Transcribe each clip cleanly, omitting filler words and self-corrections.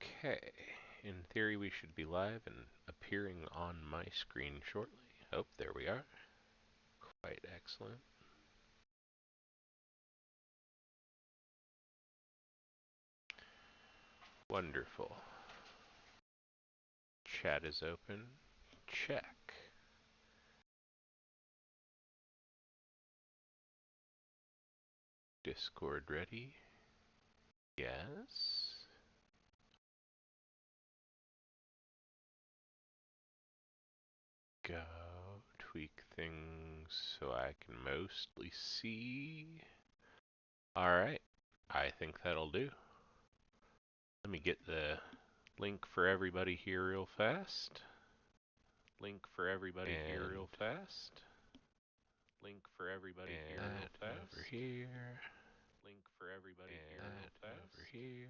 Okay, in theory we should be live and appearing on my screen shortly. Oh, there we are. Quite excellent. Wonderful. Chat is open. Check. Discord ready. Yes. Go tweak things so I can mostly see. Alright, I think that'll do. Let me get the link for everybody here real fast. Link for everybody here real fast. Link for everybody here real fast. Over here. Link for everybody here real fast. Over here.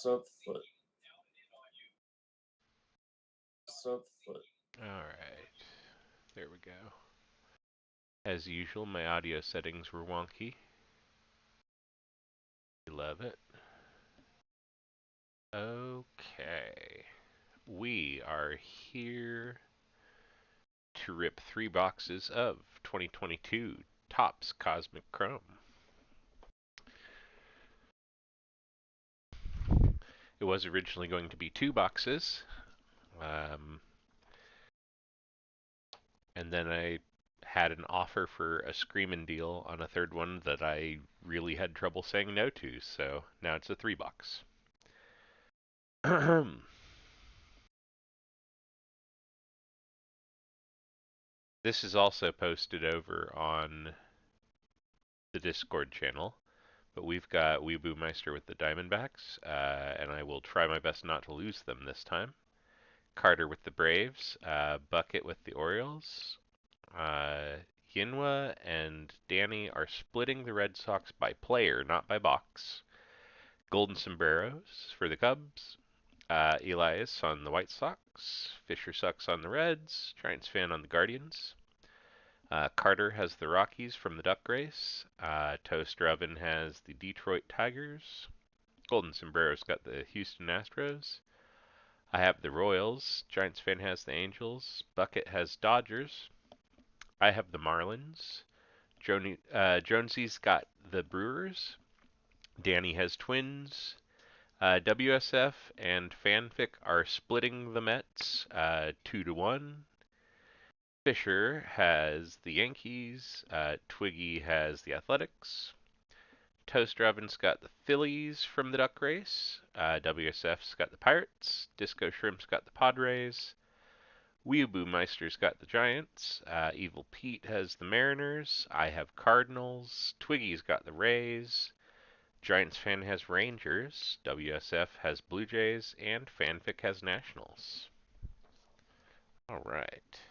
Subfoot. Subfoot. Alright. There we go. As usual, my audio settings were wonky. Love it. Okay. We are here to rip 3 boxes of 2022 Topps Cosmic Chrome. It was originally going to be 2 boxes. And then I had an offer for a Screamin' deal on a third one that I really had trouble saying no to, so now it's a 3 box. This is also posted over on the Discord channel, but we've got Weeboo Meister with the Diamondbacks, and I will try my best not to lose them this time. Carter with the Braves, Bucket with the Orioles. Yinwa and Danny are splitting the Red Sox by player, not by box. Golden Sombreros for the Cubs. Elias on the White Sox. Fisher Sucks on the Reds. Giants fan on the Guardians. Carter has the Rockies from the Duck Race. Toaster Oven has the Detroit Tigers. Golden Sombrero's got the Houston Astros. I have the Royals. Giants fan has the Angels. Bucket has Dodgers. I have the Marlins. Jonesy's got the Brewers. Danny has Twins. WSF and Fanfic are splitting the Mets 2-1. Fisher has the Yankees. Twiggy has the Athletics. Toaster Oven's got the Phillies from the Duck Race. WSF's got the Pirates. Disco Shrimp's got the Padres. Weeaboo Meister's got the Giants. Evil Pete has the Mariners. I have Cardinals. Twiggy's got the Rays. Giants fan has Rangers. WSF has Blue Jays. And Fanfic has Nationals. Alright.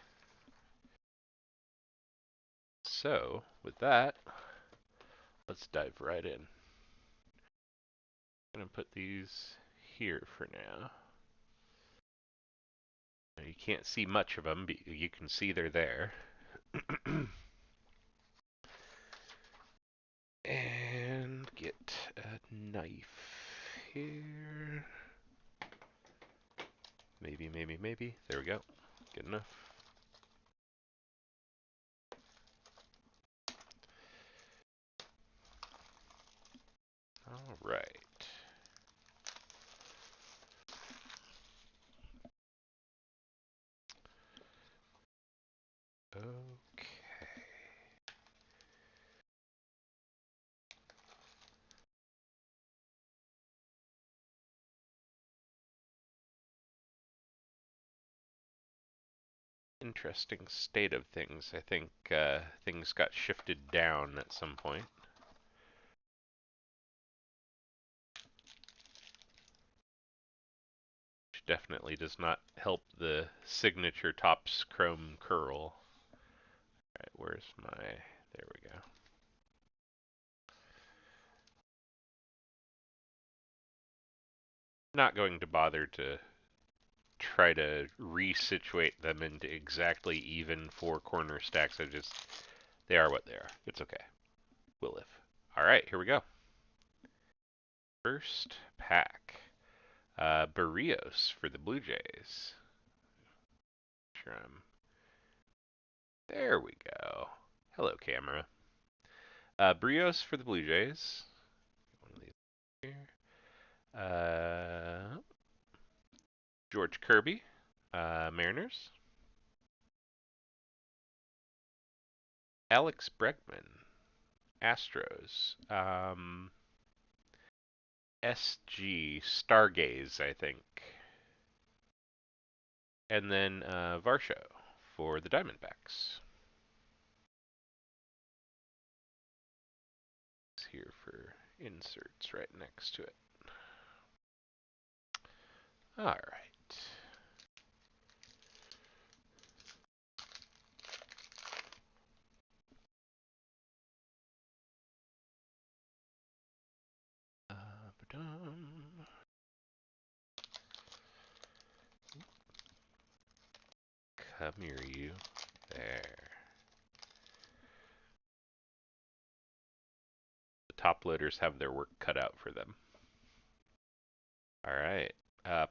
So, with that, let's dive right in. I'm going to put these here for now. You can't see much of them, but you can see they're there. And get a knife here. Maybe. There we go. Good enough. All right. Okay. Interesting state of things. I think things got shifted down at some point. Which definitely does not help the signature Topps Chrome curl. Alright, where's my... There we go. Not going to bother to try to resituate them into exactly even four corner stacks. They are what they are. It's okay. We'll live. All right, here we go. First pack. Barrios for the Blue Jays. Sure, there we go. Hello, camera. Barrios for the Blue Jays. One of these here. George Kirby, Mariners. Alex Bregman, Astros. SG, Stargaze, I think. And then Varsho for the Diamondbacks. It's here for inserts right next to it. All right. Come here, you. There. The top loaders have their work cut out for them. All right.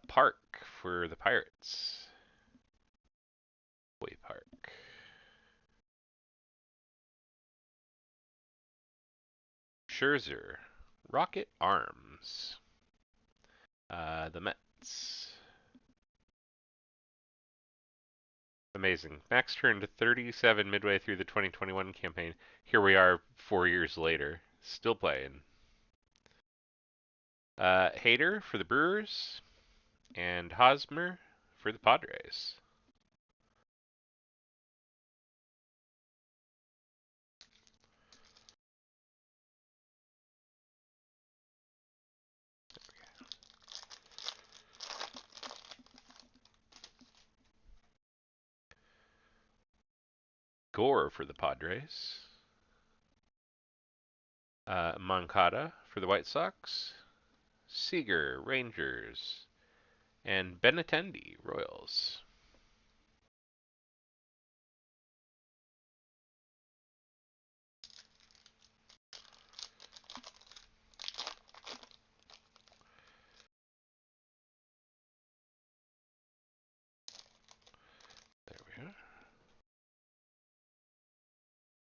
Park for the Pirates. Way Park. Scherzer. Rocket Arms. The Mets. Amazing. Max turned 37 midway through the 2021 campaign. Here we are 4 years later, still playing. Hader for the Brewers, and Hosmer for the Padres. Gore for the Padres. Moncada for the White Sox. Seager, Rangers. And Benintendi, Royals. There we are.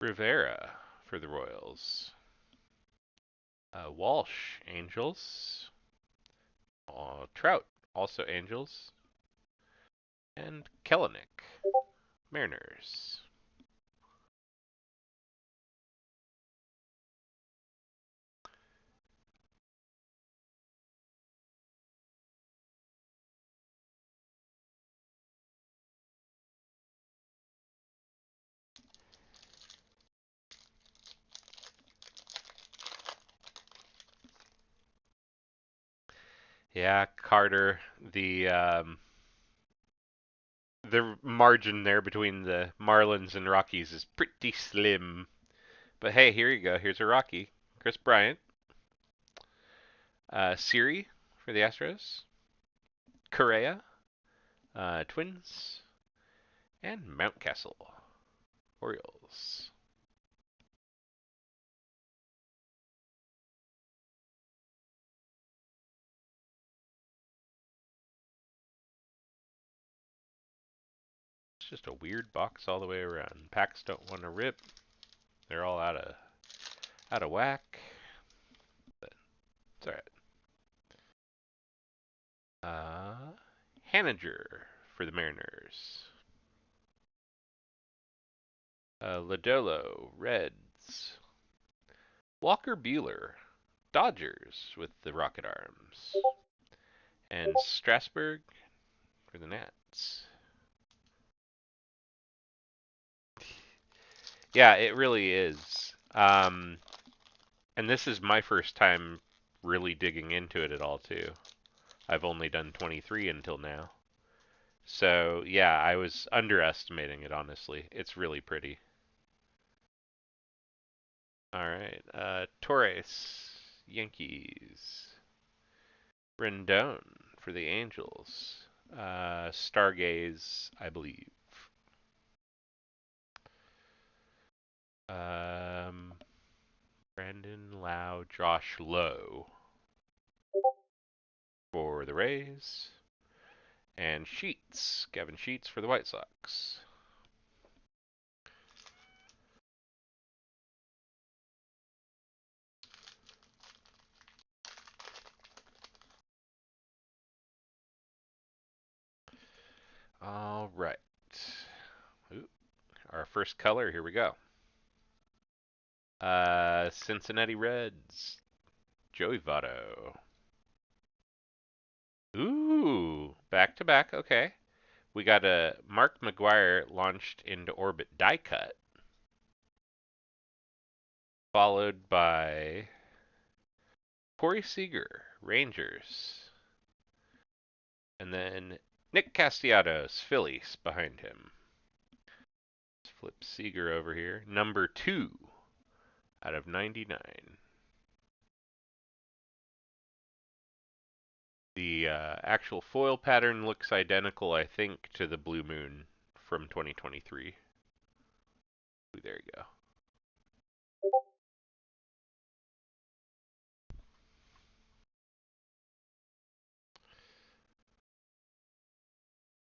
Rivera for the Royals. Walsh, Angels. Trout, also Angels. And Kelenic, Mariners. Yeah, Carter, the margin there between the Marlins and Rockies is pretty slim. But hey, here you go. Here's a Rocky. Chris Bryant. Siri for the Astros. Correa, Twins. And Mountcastle, Orioles. It's just a weird box all the way around. Packs don't want to rip. They're all out of whack. But it's alright. Haniger for the Mariners. Lodolo, Reds. Walker Buehler, Dodgers with the Rocket Arms. And Strasburg for the Nats. Yeah, it really is. And this is my first time really digging into it at all, too. I've only done 23 until now. So, yeah, I was underestimating it, honestly. It's really pretty. All right. Torres, Yankees. Rendon for the Angels. Stargaze, I believe. Um, Brandon Lau, Josh Lowe for the Rays. And Sheets, Kevin Sheets for the White Sox. All right. Ooh, our first color, here we go. Cincinnati Reds, Joey Votto. Ooh, back to back, okay. We got a Mark McGwire launched into orbit die cut, followed by Corey Seager, Rangers. And then Nick Castellanos, Phillies, behind him. Let's flip Seager over here. Number 2 out of 99. The actual foil pattern looks identical, I think, to the Blue Moon from 2023. Ooh, there you go.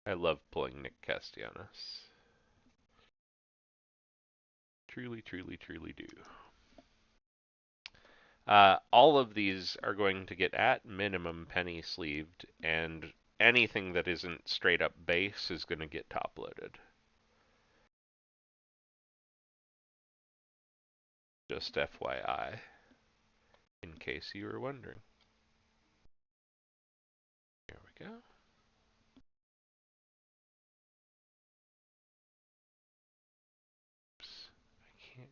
I love pulling Nick Castellanos. Truly, truly, truly do. All of these are going to get at minimum penny sleeved, and anything that isn't straight up base is going to get top loaded. Just FYI, in case you were wondering. Here we go. Oops, I can't.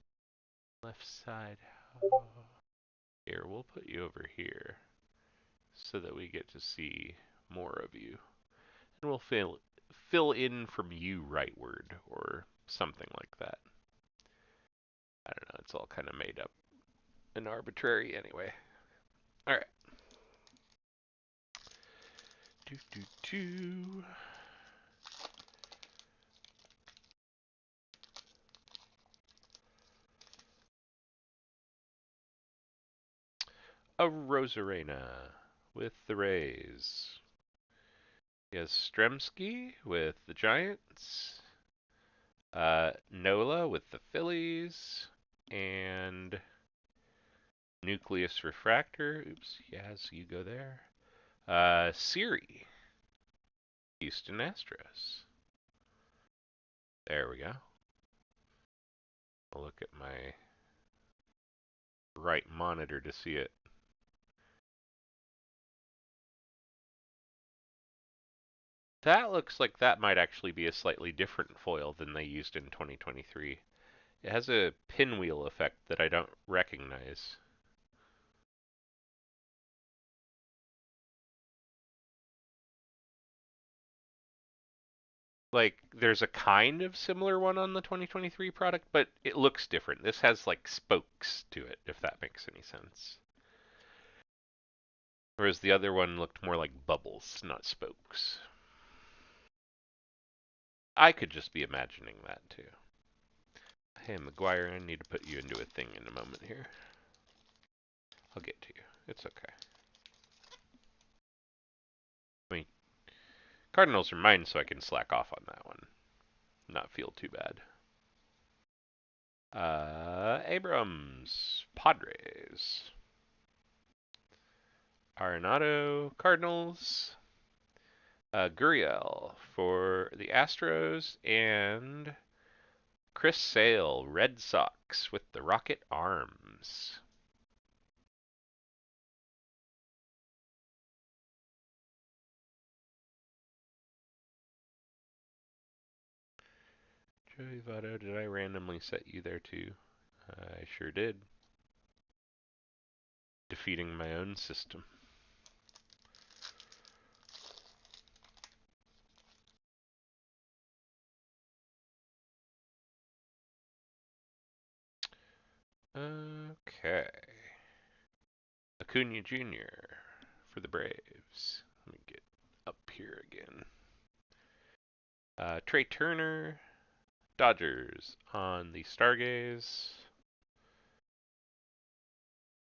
Left side. How? Here, we'll put you over here so that we get to see more of you. And we'll fill in from you rightward or something like that. I don't know, it's all kind of made up and arbitrary anyway. Alright. Do do do. A Rosarena with the Rays. He has Stremski with the Giants. Nola with the Phillies. And Nucleus Refractor. Oops, yes, you go there. Siri. Houston Astros. There we go. I'll look at my right monitor to see it. That looks like that might actually be a slightly different foil than they used in 2023. It has a pinwheel effect that I don't recognize. Like, there's a kind of similar one on the 2023 product, but it looks different. This has like spokes to it, if that makes any sense. Whereas the other one looked more like bubbles, not spokes. I could just be imagining that too. Hey, McGwire, I need to put you into a thing in a moment here. I'll get to you. It's okay. I mean, Cardinals are mine, so I can slack off on that one. Not feel too bad. Abrams, Padres. Arenado, Cardinals. Gurriel for the Astros. And Chris Sale, Red Sox with the Rocket Arms. Joey Votto, did I randomly set you there too? I sure did. Defeating my own system. Okay. Acuna Jr. for the Braves. Let me get up here again. Trey Turner, Dodgers on the Stargaze.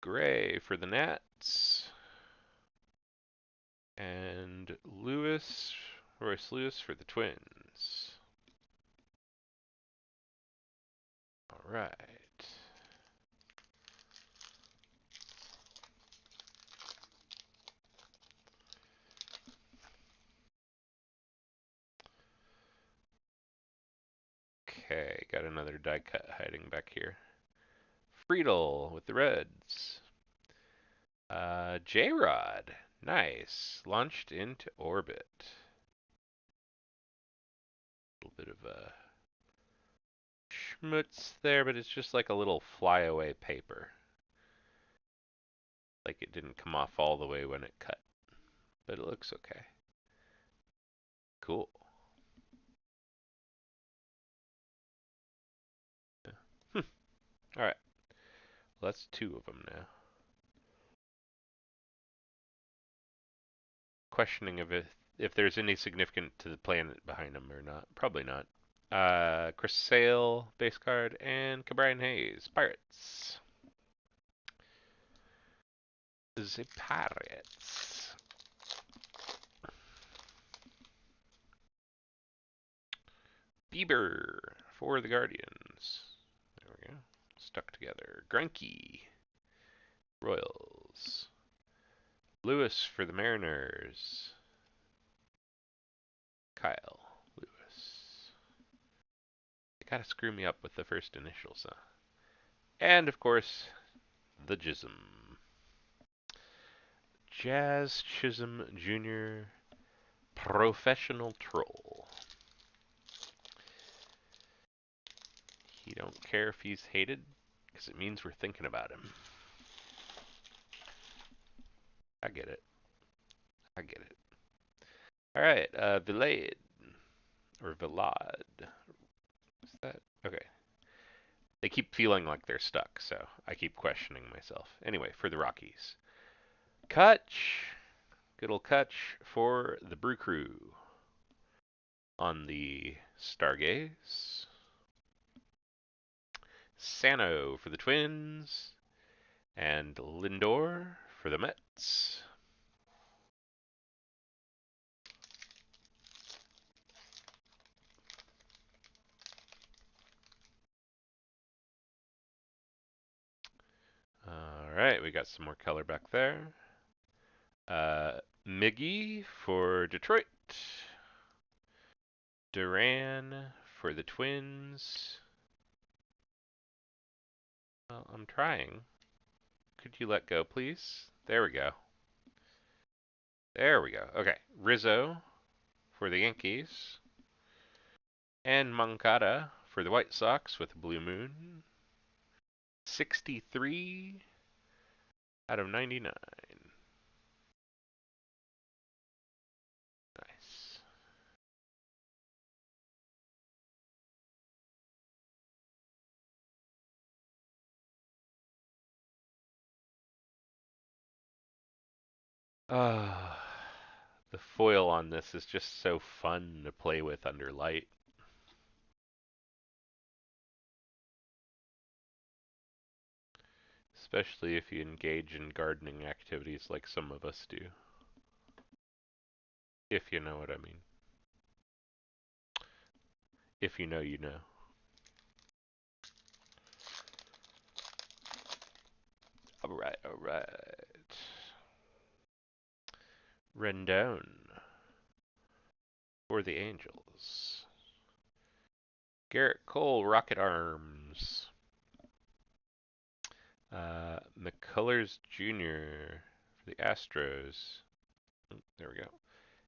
Gray for the Nats. And Royce Lewis for the Twins. All right. Okay, got another die cut hiding back here. Friedel with the Reds. J-Rod, nice. Launched into orbit. A little bit of a schmutz there, but it's just like a little flyaway paper. Like it didn't come off all the way when it cut, but it looks okay. Cool. Yeah. All right, well, that's two of them now. Questioning if there's any significance to the planet behind them or not. Probably not. Chris Sale, base card, and Cabrian Hayes, Pirates. The Pirates. Bieber for the Guardians. There we go. Stuck together. Greinke, Royals. Lewis for the Mariners. Kyle Lewis. They gotta screw me up with the first initials, huh? And of course, the Jism. Jazz Chisholm Jr. Professional Troll. He don't care if he's hated, because it means we're thinking about him. I get it. I get it. All right, Vilade or Vilad. Is that okay? They keep feeling like they're stuck, so I keep questioning myself. Anyway, for the Rockies, Kutch, good old Kutch for the Brew Crew on the Stargaze. Sano for the Twins, and Lindor for the Mets. All right, we got some more color back there. Miggy for Detroit. Duran for the Twins. Well, I'm trying. Could you let go, please? There we go. There we go. Okay, Rizzo for the Yankees. And Moncada for the White Sox with a blue moon. 63 out of 99. Nice. Ah, the foil on this is just so fun to play with under light. Especially if you engage in gardening activities like some of us do. If you know what I mean. If you know, you know. Alright, alright. Rendon for the Angels. Garrett Cole, Rocket Arms. McCullers Jr. for the Astros. There we go.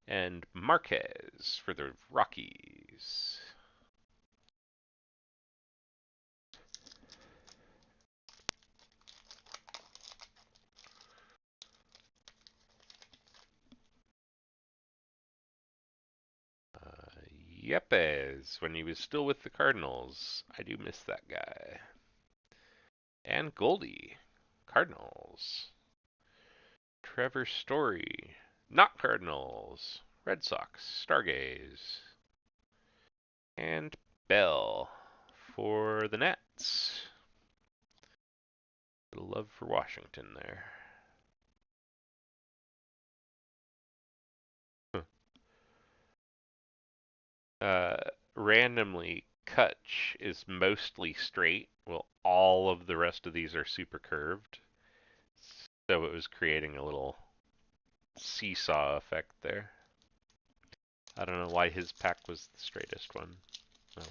And Marquez for the Rockies. Yepes, when he was still with the Cardinals. I do miss that guy. And Goldie, Cardinals. Trevor Story, not Cardinals. Red Sox, Stargaze. And Bell for the Nets. Love for Washington there. Randomly, Kutch is mostly straight. Well, all of the rest of these are super curved. So it was creating a little seesaw effect there. I don't know why his pack was the straightest one. Oh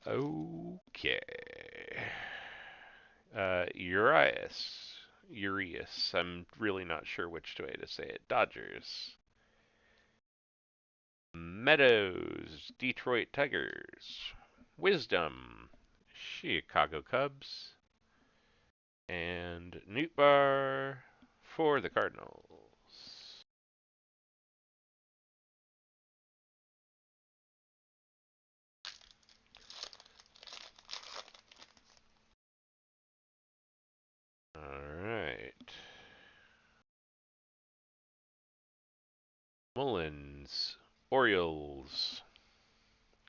well. Okay. Urias. I'm really not sure which way to say it. Dodgers. Meadows. Detroit Tigers. Wisdom. Chicago Cubs. And Nootbaar for the Cardinals. All right. Mullins, Orioles.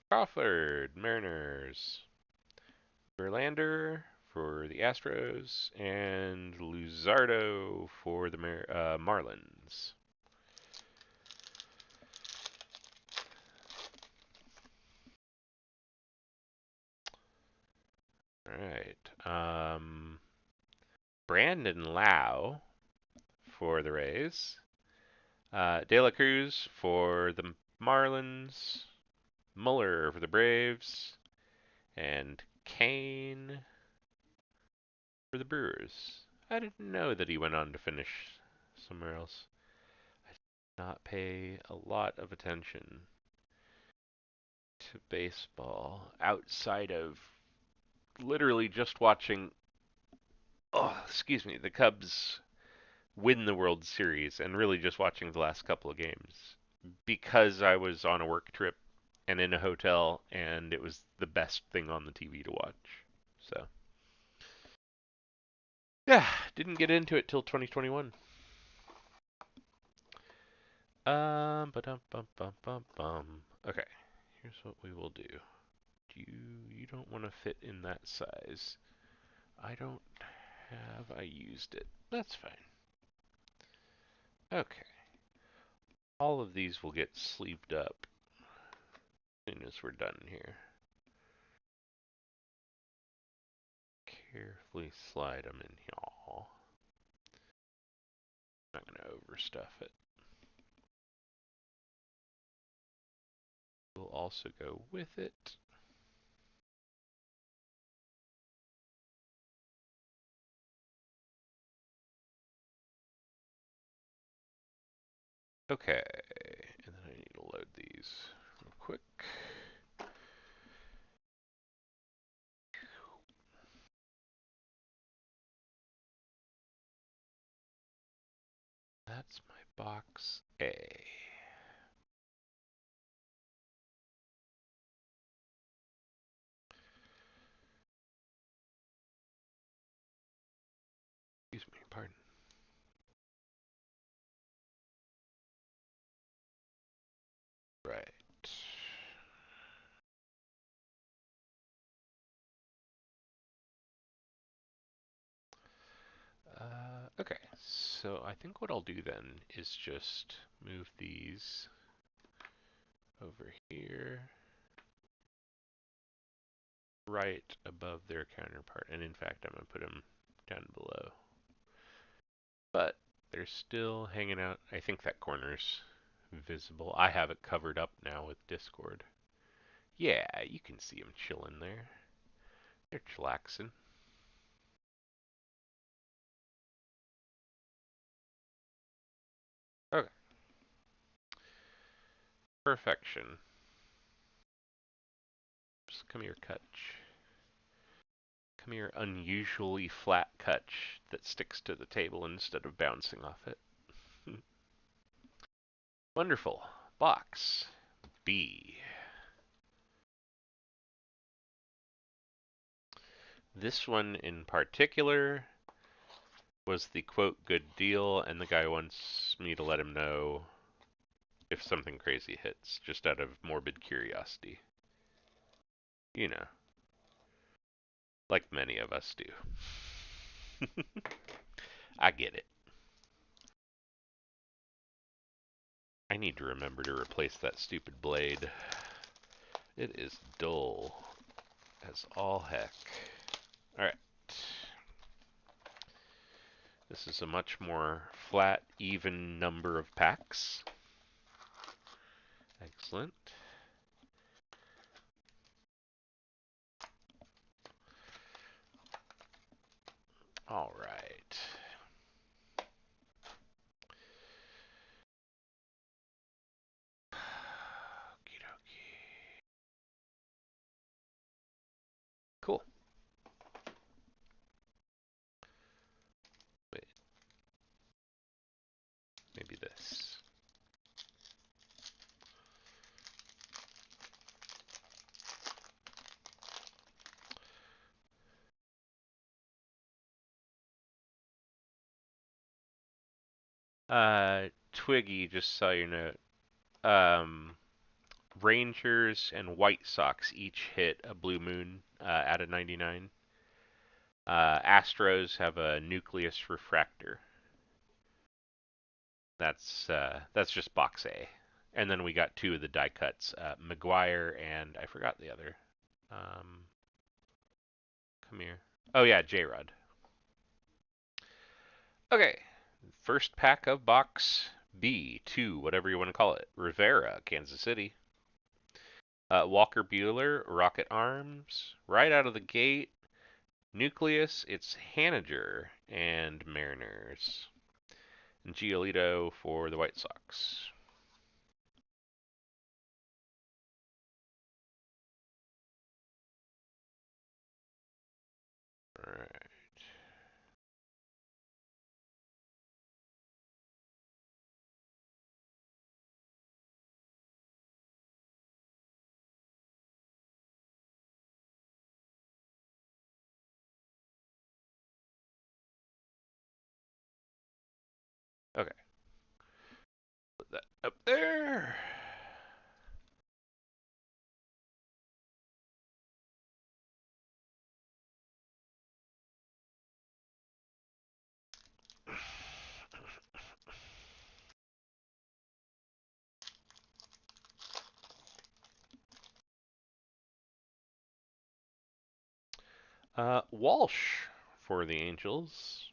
Crawford, Mariners. Verlander for the Astros. And Luzardo for the Marlins. All right. Brandon Lau for the Rays. De La Cruz for the Marlins. Muller for the Braves. And Kane for the Brewers. I didn't know that he went on to finish somewhere else. I did not pay a lot of attention to baseball outside of literally just watching, the Cubs win the World Series and really just watching the last couple of games because I was on a work trip and in a hotel and it was the best thing on the TV to watch. So, yeah, didn't get into it till 2021. Okay, here's what we will do. You don't want to fit in that size. I don't have I used it. That's fine. Okay. All of these will get sleeved up as soon as we're done here. Carefully slide them in here. Not going to overstuff it. We'll also go with it. Okay, and then I need to load these real quick. That's my box A. Excuse me, pardon. Right. Okay, so I think what I'll do then is just move these over here, right above their counterpart. And in fact, I'm going to put them down below. But they're still hanging out. I think that corner's visible. I have it covered up now with Discord. Yeah, you can see them chilling there. They're chillaxing. Okay. Perfection. Just come here, Kutch. Come here, unusually flat Kutch that sticks to the table instead of bouncing off it. Wonderful. Box B. This one in particular was the quote good deal, and the guy wants me to let him know if something crazy hits, just out of morbid curiosity. You know, like many of us do. I get it. I need to remember to replace that stupid blade. It is dull as all heck. Alright. This is a much more flat, even number of packs. Excellent. Alright. Cool. Wait. Maybe this. Twiggy just saw your note. Rangers and White Sox each hit a Blue Moon out of 99. Astros have a Nucleus Refractor. That's just box A. And then we got two of the die cuts, McGuire and I forgot the other. Come here. Oh yeah, J-Rod. Okay, first pack of box B2, whatever you want to call it. Rivera, Kansas City. Walker Buehler, Rocket Arms. Right out of the gate, Nucleus, it's Haniger and Mariners. And Giolito for the White Sox. All right. Okay. Put that up there. Walsh for the Angels.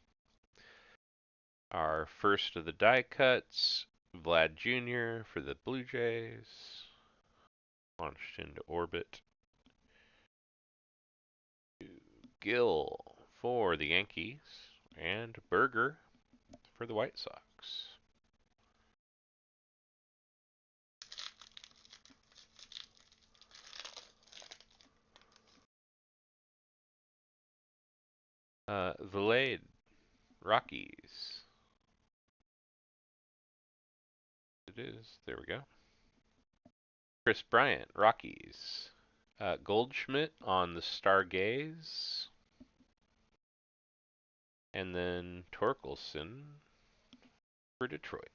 Our first of the die cuts, Vlad Jr. for the Blue Jays. Launched into orbit. Gill for the Yankees. And Berger for the White Sox. Valade, Rockies. It is. There we go. Chris Bryant, Rockies. Goldschmidt on the Stargaze. And then Torkelson for Detroit.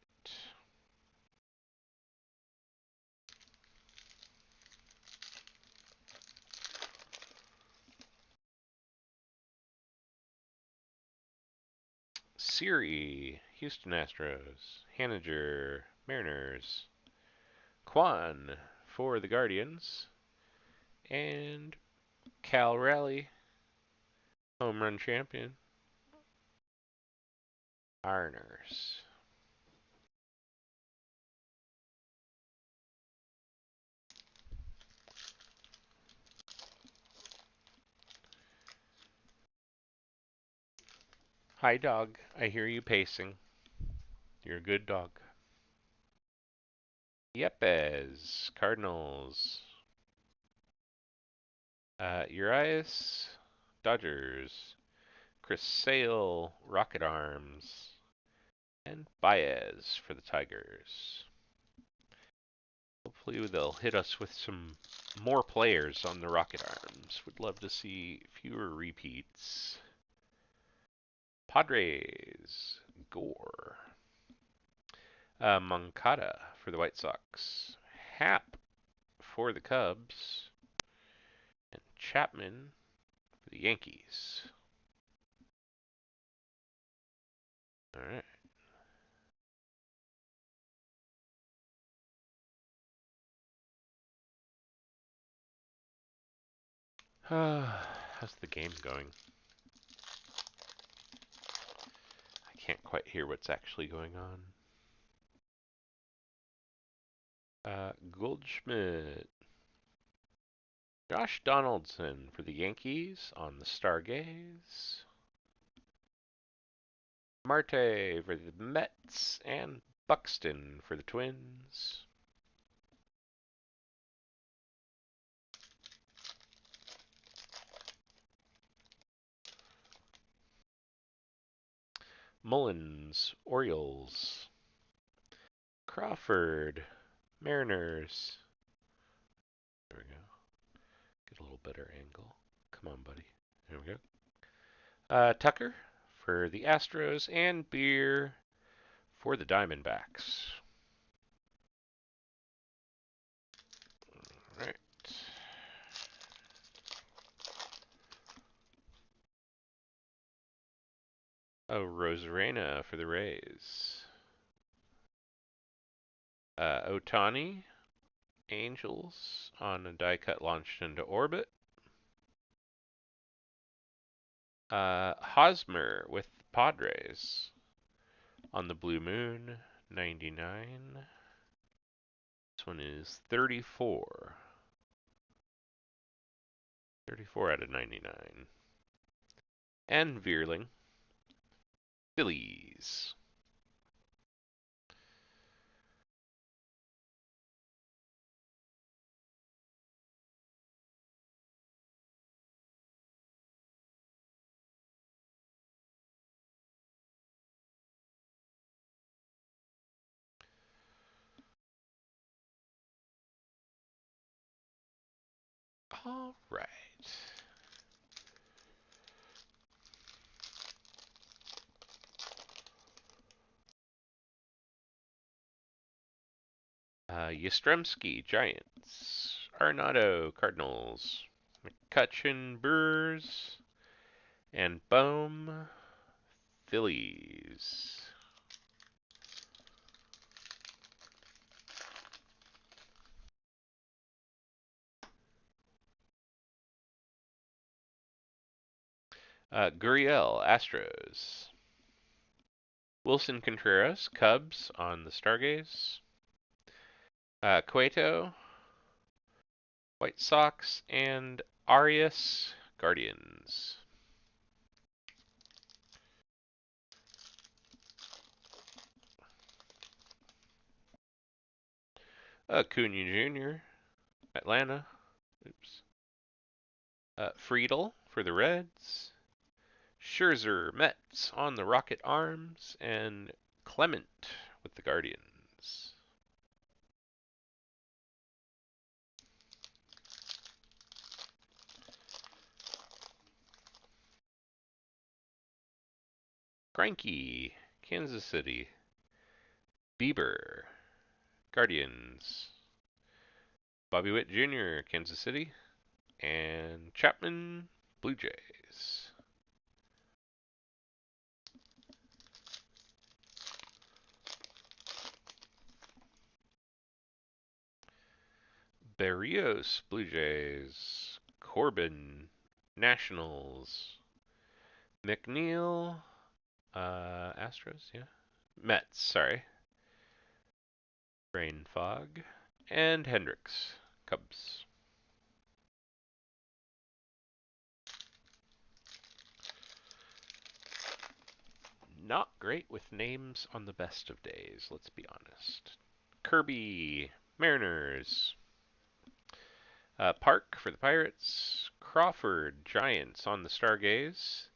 Siri, Houston Astros. Haniger, Mariners. Kwan for the Guardians. And Cal Raleigh, home run champion. Ironers. Hi, dog. I hear you pacing. You're a good dog. Yepes, Cardinals. Urias, Dodgers. Chris Sale, Rocket Arms. And Baez for the Tigers. Hopefully they'll hit us with some more players on the Rocket Arms. Would love to see fewer repeats. Padres, Gore. Moncada for the White Sox. Happ for the Cubs. And Chapman for the Yankees. All right. How's the game going? I can't quite hear what's actually going on. Goldschmidt. Josh Donaldson for the Yankees on the Stargaze. Marte for the Mets and Buxton for the Twins. Mullins, Orioles. Crawford, Mariners. There we go. Get a little better angle. Come on, buddy. There we go. Tucker for the Astros and Beer for the Diamondbacks. All right. Oh, Rosarena for the Rays. Otani, Angels on a die cut launched into orbit. Hosmer with Padres on the Blue Moon, 99. This one is 34. 34 out of 99. And Veerling, Phillies. All right. Yastrzemski, Giants. Arenado, Cardinals. McCutchen, Brewers. And Bohm, Phillies. Gurriel, Astros. Wilson Contreras, Cubs on the Stargaze. Cueto, White Sox, and Arias, Guardians. Acuna Jr., Atlanta. Oops. Friedel for the Reds. Scherzer, Mets on the Rocket Arms, and Clement with the Guardians. Greinke, Kansas City. Bieber, Guardians. Bobby Witt Jr., Kansas City. And Chapman, Blue Jays. Berrios, Blue Jays. Corbin, Nationals. McNeil, Astros, yeah. Mets, sorry. Brain Fog. And Hendricks, Cubs. Not great with names on the best of days, let's be honest. Kirby, Mariners. Park for the Pirates. Crawford, Giants on the Stargaze.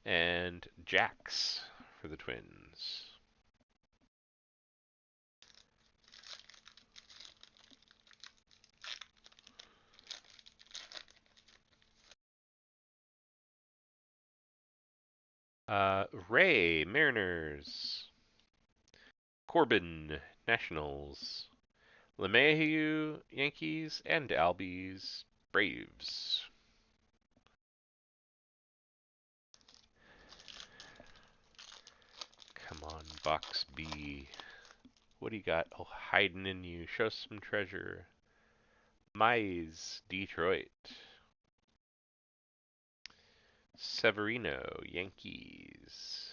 And Jax for the Twins. Ray, Mariners. Corbin, Nationals. LeMahieu, Yankees, and Albies, Braves. Come on, box B. What do you got? Oh, hiding in you. Show some treasure. Mize, Detroit. Severino, Yankees.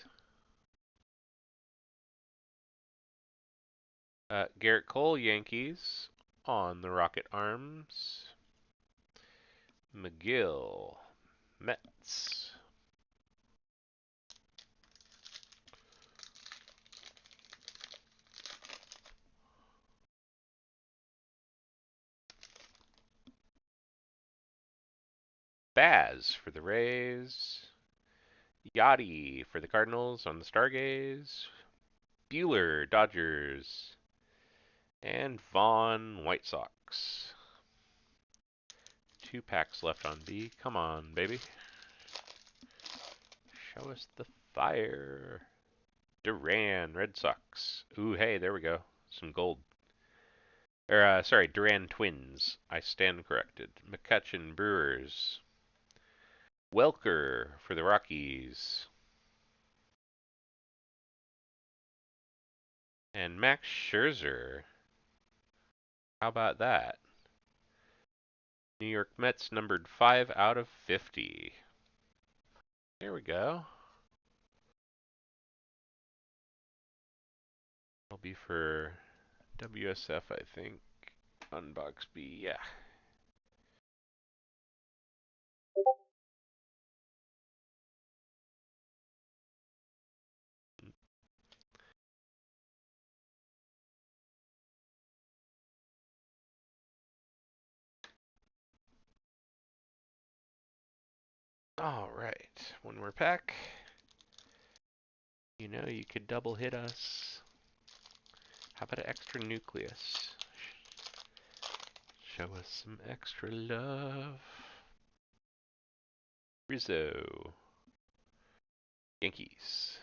Garrett Cole, Yankees. On the Rocket Arms. McGill, Mets. Baz for the Rays. Yachty for the Cardinals on the Stargaze. Bueller, Dodgers. And Vaughn, White Sox. 2 packs left on B. Come on, baby. Show us the fire. Duran, Red Sox. Ooh, hey, there we go. Some gold. Sorry, Duran Twins. I stand corrected. McCutchen, Brewers. Welker for the Rockies. And Max Scherzer. How about that? New York Mets numbered 5 out of 50. There we go. It'll be for WSF, I think. Unbox B, yeah. Alright, one more pack. You know you could double hit us. How about an extra nucleus? Show us some extra love. Rizzo. Yankees.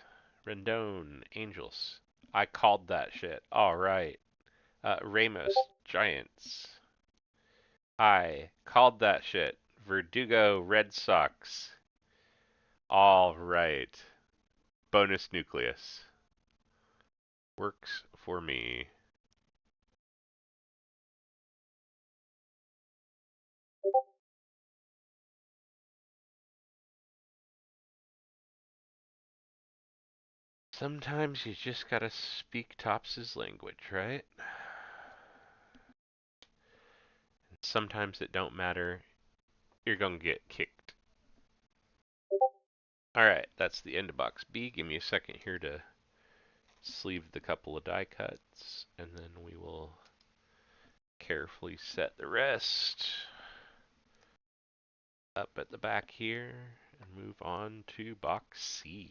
Rendon. Angels. I called that shit. Alright. Ramos. Giants. I called that shit. Verdugo. Red Sox. Alright. Bonus nucleus. Works for me. Sometimes you just gotta speak Topps' language, right? Sometimes it don't matter. You're gonna get kicked. Alright, that's the end of box B. Give me a second here to sleeve the couple of die cuts, and then we will carefully set the rest up at the back here and move on to box C.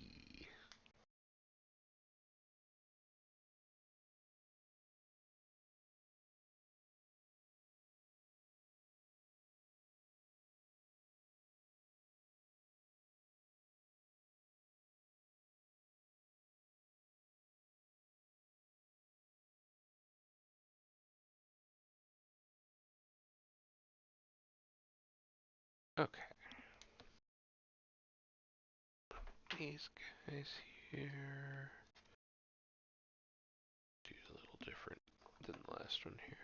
Okay. These guys here do a little different than the last one here.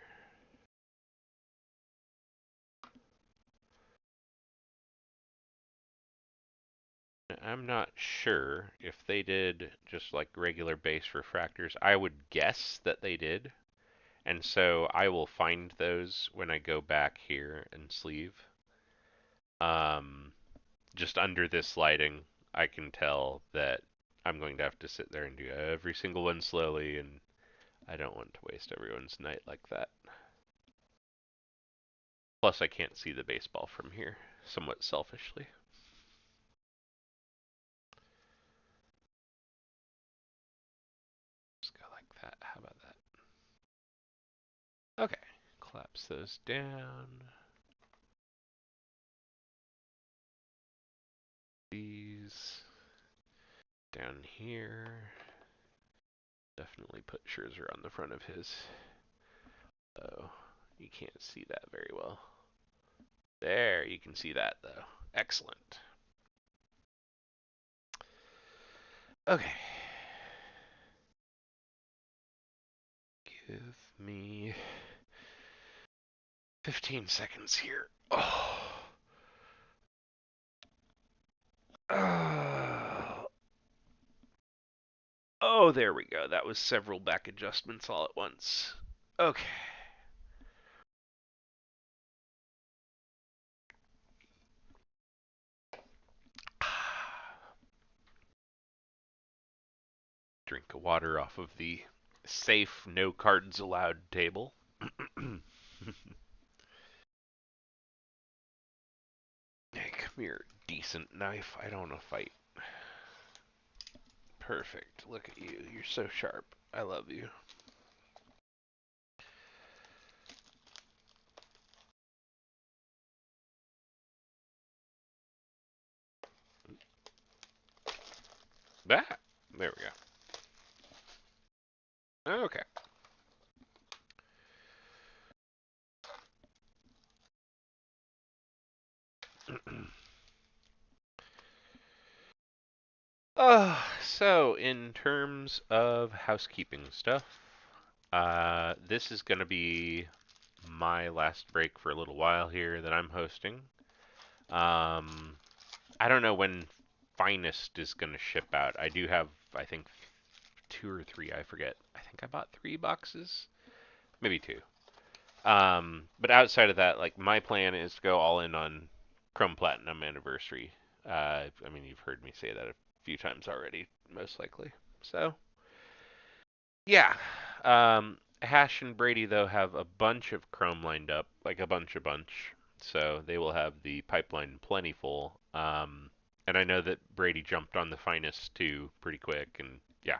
I'm not sure if they did just like regular base refractors. I would guess that they did. And so I will find those when I go back here and sleeve. Just under this lighting, I can tell that I'm going to have to sit there and do every single one slowly, and I don't want to waste everyone's night like that. Plus, I can't see the baseball from here, somewhat selfishly. Just go like that. How about that? Okay, collapse those down. These down here. Definitely put Scherzer on the front of his. Oh, you can't see that very well. There, you can see that though. Excellent. Okay. Give me 15 seconds here. Oh. Oh. Oh, there we go. That was several back adjustments all at once. Okay. Drink of water off of the safe, no cards allowed table. Hey, come here, decent knife. I don't want to fight. Perfect. Look at you. You're so sharp. I love you. That. There we go. Okay. So in terms of housekeeping stuff, this is going to be my last break for a little while here that I'm hosting. I don't know when Finest is going to ship out. I do have, I think, 2 or 3. I forget. I think I bought 3 boxes, maybe 2. But outside of that, like my plan is to go all in on Chrome Platinum Anniversary. I mean, you've heard me say that a few times already, most likely. So, yeah. Hash and Brady though have a bunch of Chrome lined up, like a bunch. So they will have the pipeline plenty full. And I know that Brady jumped on the Finest too pretty quick, and yeah.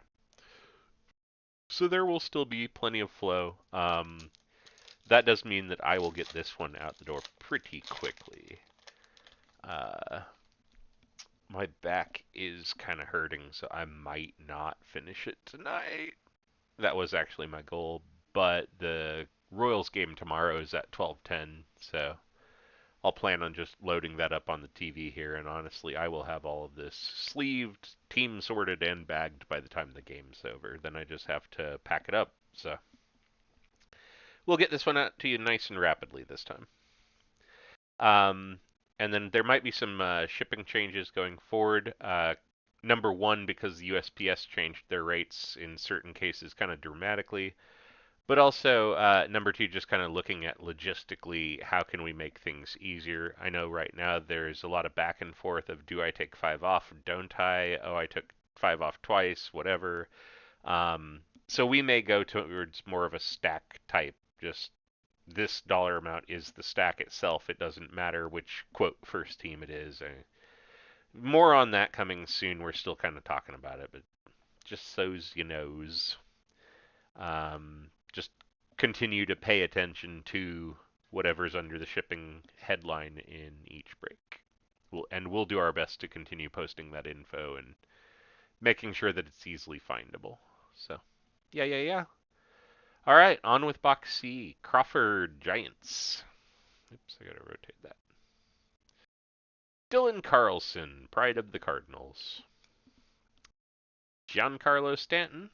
So there will still be plenty of flow. That does mean that I will get this one out the door pretty quickly. Uh, my back is kind of hurting, so I might not finish it tonight. That was actually my goal, but the Royals game tomorrow is at 12:10, so I'll plan on just loading that up on the TV here, and honestly, I will have all of this sleeved, team sorted, and bagged by the time the game's over. Then I just have to pack it up, so we'll get this one out to you nice and rapidly this time. Um, and then there might be some shipping changes going forward. Number one, because the USPS changed their rates in certain cases kind of dramatically. But also, number two, just kind of looking at logistically, how can we make things easier? I know right now there's a lot of back and forth of do I take 5 off, don't I? Oh, I took 5 off twice, whatever. So we may go towards more of a stack type, just this dollar amount is the stack itself. It doesn't matter which quote first team it is. More on that coming soon. We're still kind of talking about it, but just so's you knows. Just continue to pay attention to whatever's under the shipping headline in each break. We'll do our best to continue posting that info and making sure that it's easily findable. So, yeah. All right, on with Box C. Crawford Giants. Oops, I gotta rotate that. Dylan Carlson, pride of the Cardinals. Giancarlo Stanton,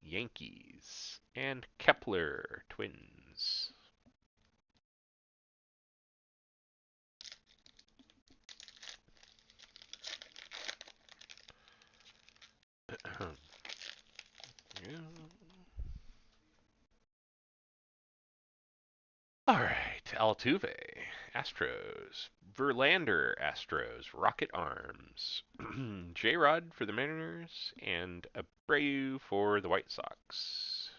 Yankees. And Kepler, Twins. Yeah. All right, Altuve, Astros. Verlander, Astros. Rocket Arms. J-Rod for the Mariners. And Abreu for the White Sox.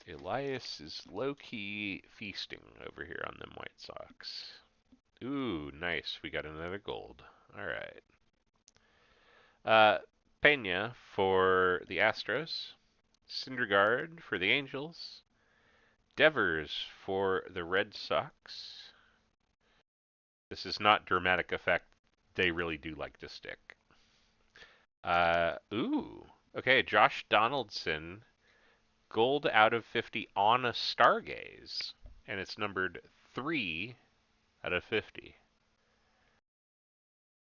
Elias is low-key feasting over here on them White Sox. Ooh, nice. We got another gold. All right. Uh, Pena for the Astros. Syndergaard for the Angels. Devers for the Red Sox. This is not dramatic effect. They really do like to stick. Ooh. Okay, Josh Donaldson, gold out of 50 on a Stargaze, and it's numbered 3 out of 50.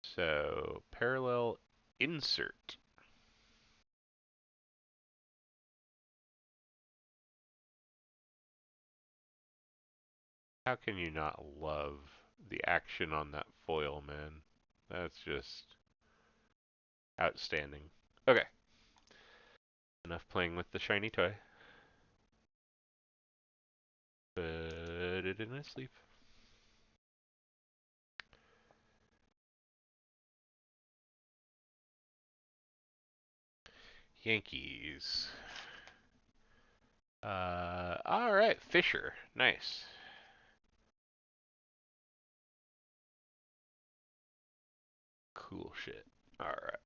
So, parallel insert. How can you not love the action on that foil, man? That's just outstanding. Okay, enough playing with the shiny toy. Put it in my sleeve. Yankees. All right, Fisher. Nice. Cool shit. All right.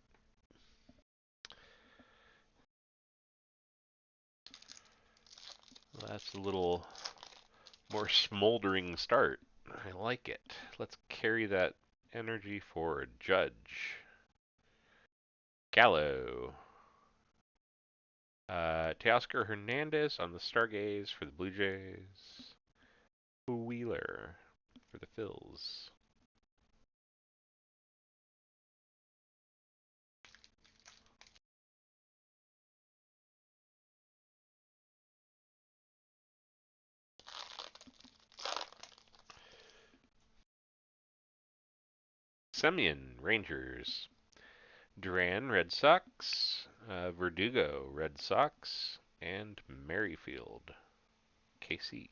Well, that's a little more smoldering start. I like it. Let's carry that energy forward. Judge. Gallo. Teoscar Hernandez on the Stargaze for the Blue Jays. Wheeler for the Phils. Semyon, Rangers. Duran, Red Sox. Verdugo, Red Sox. And Merrifield, KC.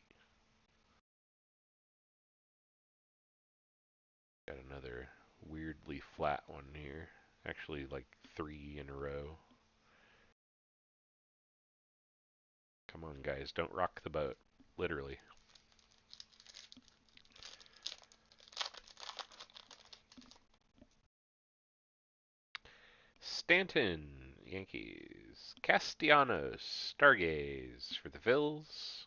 Got another weirdly flat one here. Actually, like 3 in a row. Come on, guys, don't rock the boat. Literally. Stanton, Yankees. Castellanos, Stargaze for the Phils.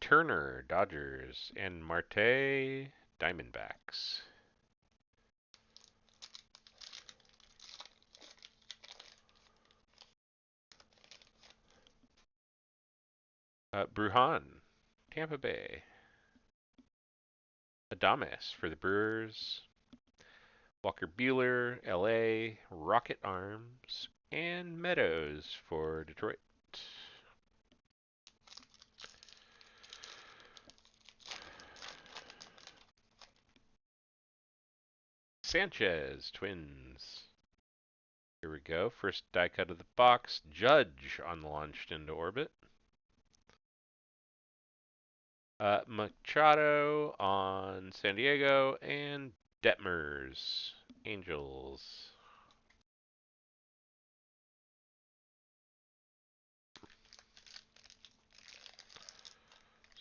Turner, Dodgers. And Marte, Diamondbacks. Bruhan, Tampa Bay. Adames for the Brewers. Walker Buehler, LA. Rocket Arms. And Meadows for Detroit. Sanchez, Twins. Here we go. First die cut of the box. Judge on the launched into orbit. Machado on San Diego. And Detmers, Angels.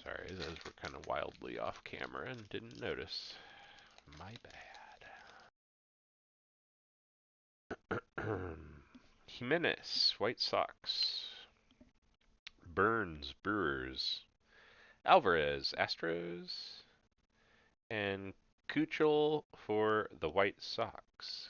Sorry, those were kind of wildly off camera and didn't notice. My bad. Jimenez, White Sox. Burns, Brewers. Alvarez, Astros. And Kuchel for the White Sox.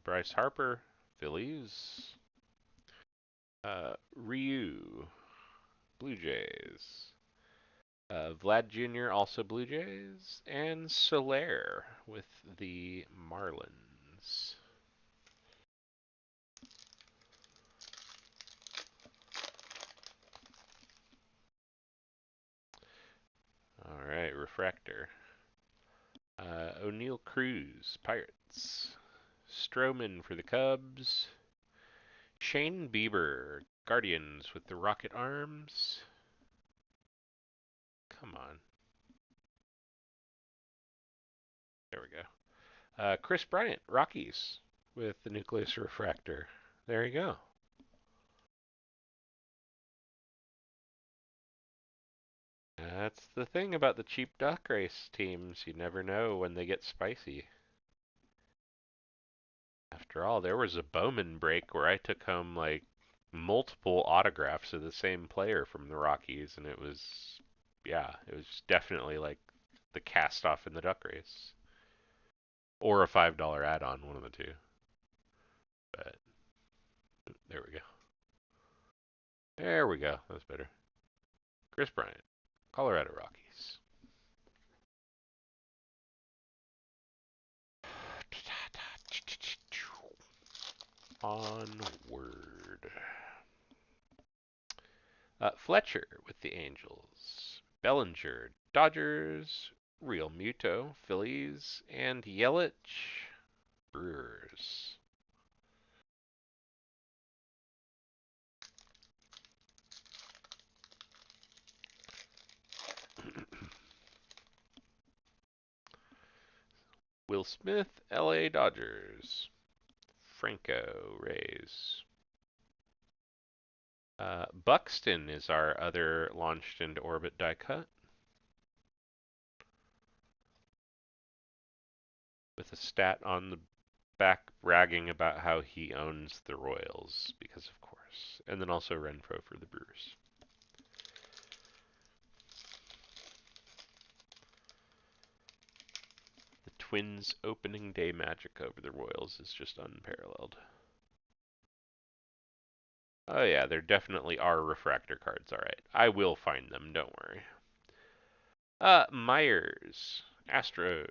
Bryce Harper, Phillies. Ryu, Blue Jays. Vlad Jr., also Blue Jays. And Soler with the Marlins. All right, Refractor. O'Neill Cruz, Pirates. Stroman for the Cubs. Shane Bieber, Guardians with the Rocket Arms. Come on. There we go. Chris Bryant, Rockies with the Nucleus Refractor. There you go. That's the thing about the cheap duck race teams. You never know when they get spicy. After all, there was a Bowman break where I took home like multiple autographs of the same player from the Rockies, and it was, yeah, it was definitely like the cast off in the duck race, or a $5 add-on, one of the two. But there we go. There we go. That's better. Chris Bryant, Colorado Rockies. Onward. Fletcher with the Angels. Bellinger, Dodgers. Real Muto, Phillies. And Yelich, Brewers. Will Smith, LA Dodgers. Franco, Rays. Buxton is our other launched into orbit die cut. With a stat on the back bragging about how he owns the Royals, because of course. And then also Renfroe for the Brewers. The Twins' opening day magic over the Royals is just unparalleled. Oh yeah, there definitely are refractor cards, alright. I will find them, don't worry. Myers, Astros.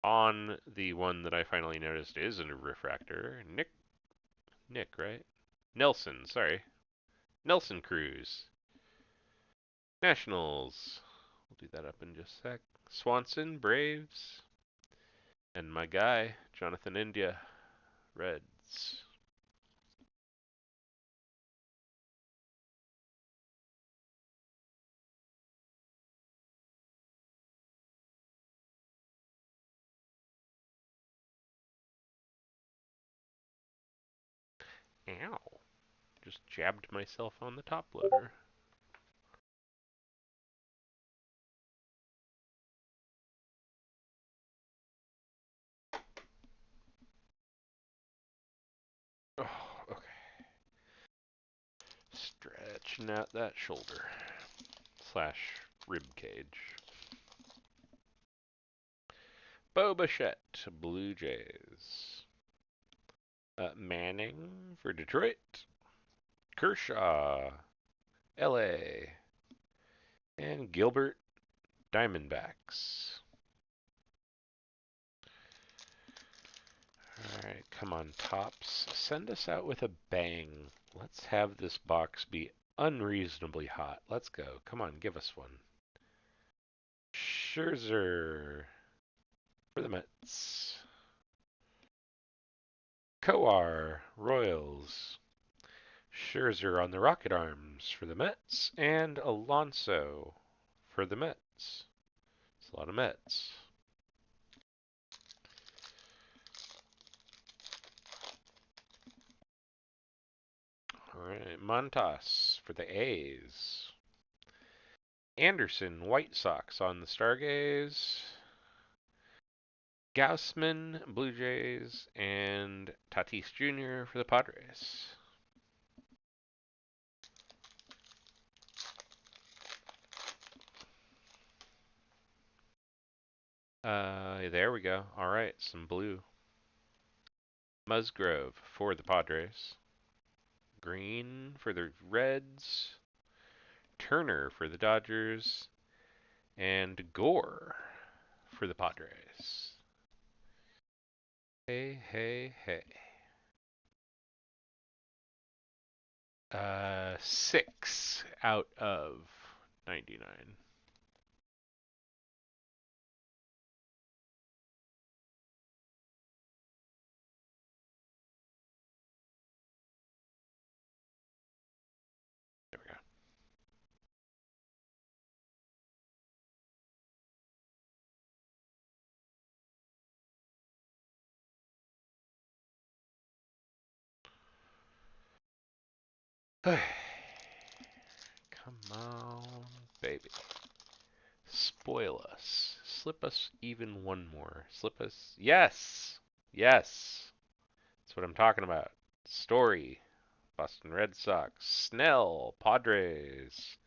On the one that I finally noticed is a refractor. Nick, right? Nelson, sorry. Nelson Cruz. Nationals. We'll do that up in just a sec. Swanson, Braves. And my guy, Jonathan India, Reds. Ow. Just jabbed myself on the top loader. Oh, okay. Stretching out that shoulder slash rib cage. Bo Bichette, Blue Jays. Manning for Detroit. Kershaw, LA. And Gilbert, Diamondbacks. Alright, come on, Topps. Send us out with a bang. Let's have this box be unreasonably hot. Let's go. Come on, give us one. Scherzer for the Mets. Kowar, Royals. Scherzer on the Rocket Arms for the Mets. And Alonso for the Mets. It's a lot of Mets. Alright, Montas for the A's. Anderson, White Sox on the Stargaze. Gausman, Blue Jays, and Tatis Jr. for the Padres. There we go. All right, some blue. Musgrove for the Padres. Green for the Reds. Turner for the Dodgers. And Gore for the Padres. Hey, hey, hey. 6 out of 99. There we go. Come on, baby. Spoil us. Slip us even one more. Slip us. Yes! Yes! That's what I'm talking about. Story. Boston Red Sox. Snell, Padres.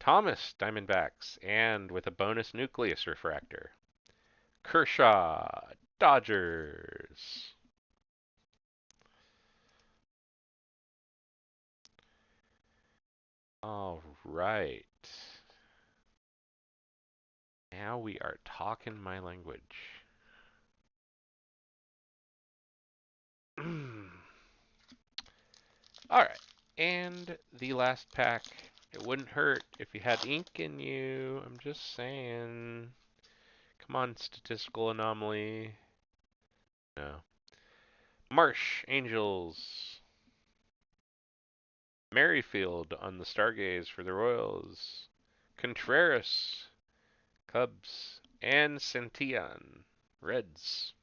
Thomas, Diamondbacks, and with a bonus nucleus refractor. Kershaw, Dodgers. All right. Now we are talking my language. All right. And the last pack. It wouldn't hurt if you had ink in you. I'm just saying. Come on, statistical anomaly. No. Marsh, Angels. Merrifield on the Stargaze for the Royals. Contreras, Cubs. And Santillan, Reds.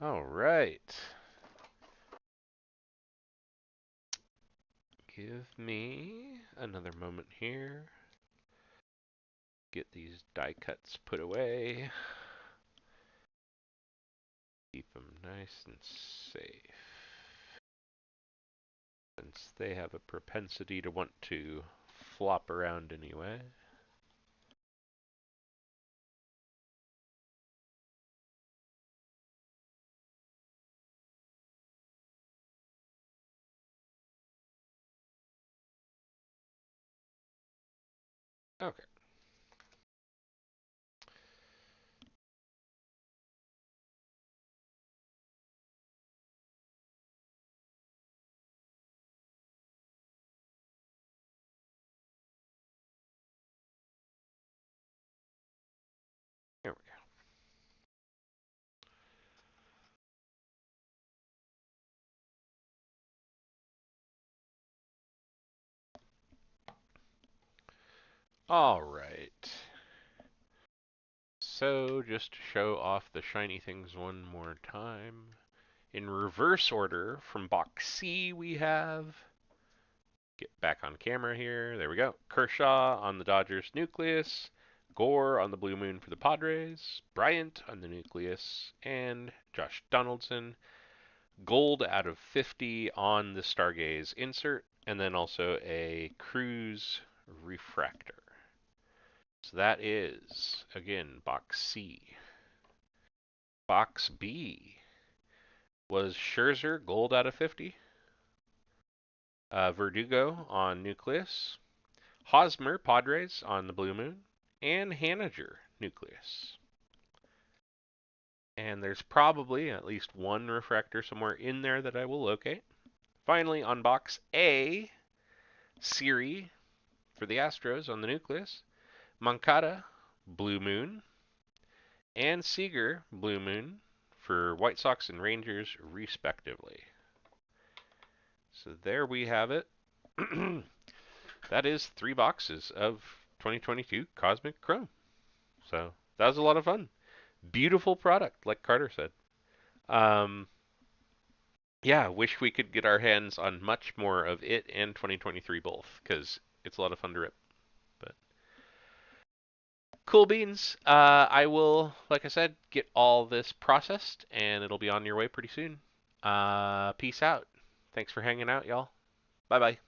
All right. Give me another moment here. Get these die cuts put away. Keep them nice and safe. Since they have a propensity to want to flop around anyway. Okay. Here we go. All right. So, just to show off the shiny things one more time. In reverse order, from box C we have, get back on camera here, there we go, Kershaw on the Dodgers nucleus, Gore on the Blue Moon for the Padres, Bryant on the nucleus, and Josh Donaldson, gold out of 50 on the Stargaze insert, and then also a Cruz refractor. So that is, again, box C. Box B was Scherzer, gold out of 50. Verdugo on nucleus. Hosmer, Padres on the Blue Moon. And Haniger, nucleus. And there's probably at least one refractor somewhere in there that I will locate. Finally, on box A, Siri for the Astros on the nucleus. Moncada, Blue Moon. And Seager, Blue Moon, for White Sox and Rangers, respectively. So there we have it. That is 3 boxes of 2022 Cosmic Chrome. So that was a lot of fun. Beautiful product, like Carter said. Yeah, wish we could get our hands on much more of it and 2023 both, because it's a lot of fun to rip. But cool beans. I will, like I said, get all this processed, and it'll be on your way pretty soon. Peace out. Thanks for hanging out, y'all. Bye bye.